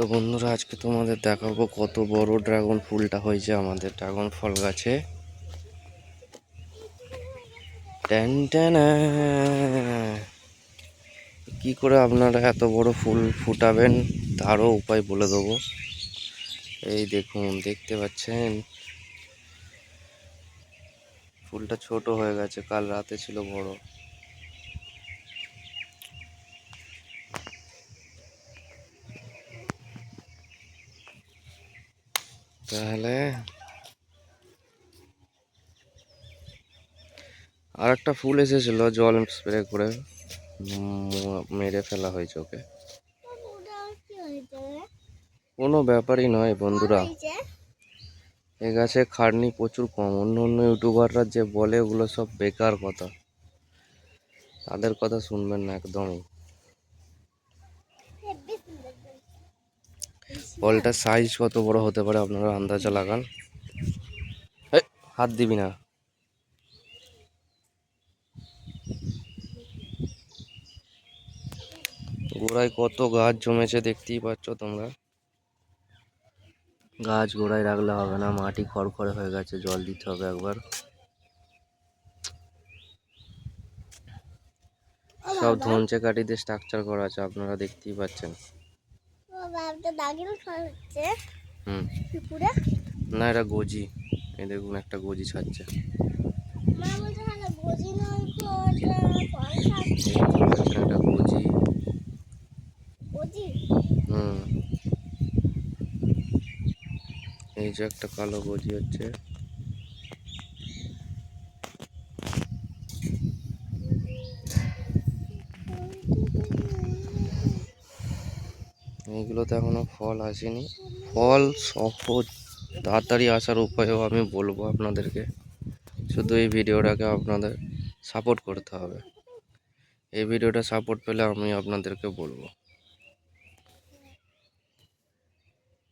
তো বন্ধুরা, আজকে তোমাদের দেখাবো কত বড় ড্রাগন ফুলটা হয়েছে আমাদের ড্রাগন ফল গাছে। ট্যান ট্যানা। কি করে আপনারা এত বড় ফুল ফুটাবেন তারও উপায় বলে দেবো। এই দেখুন, দেখতে পাচ্ছেন ফুলটা ছোট হয়ে গেছে, কাল রাতে ছিল বড়। তাহলে আর একটা ফুল এসেছিল, জল স্প্রে করে মেরে ফেলা হয়েছে ওকে। কোনো ব্যাপারই নয় বন্ধুরা, এ গাছে খাটনি প্রচুর কম। অন্য অন্য ইউটিউবাররা যে বলে ওগুলো সব বেকার কথা, তাদের কথা শুনবেন না একদমই। ফলটার সাইজ কত বড় হতে পারে আপনারা আন্দাজে লাগান। হাত দিবি না। গোড়ায় কত গাছ জমেছে দেখতেই পাচ্ছ তোমরা। গাছ গোড়ায় রাখলে হবে না, মাটি খড়খড়ে হয়ে গেছে, জল দিতে হবে একবার। সব ধনচে কাঠিতে স্ট্রাকচার করা আছে, আপনারা দেখতেই পাচ্ছেন। না, এটা গোজি। এই দেখুন, একটা গোজি ছাড়ছে। একটা গোজি। এই যে একটা কালো গোজি হচ্ছে। এইগুলোতে এখনো ফল আসেনি। ফল সহজ তাড়াতাড়ি আসার উপায়ও আমি বলবো আপনাদেরকে। শুধু এই ভিডিওটাকে আপনাদের সাপোর্ট করতে হবে। এই ভিডিওটা সাপোর্ট পেলে আমি আপনাদেরকে বলবো।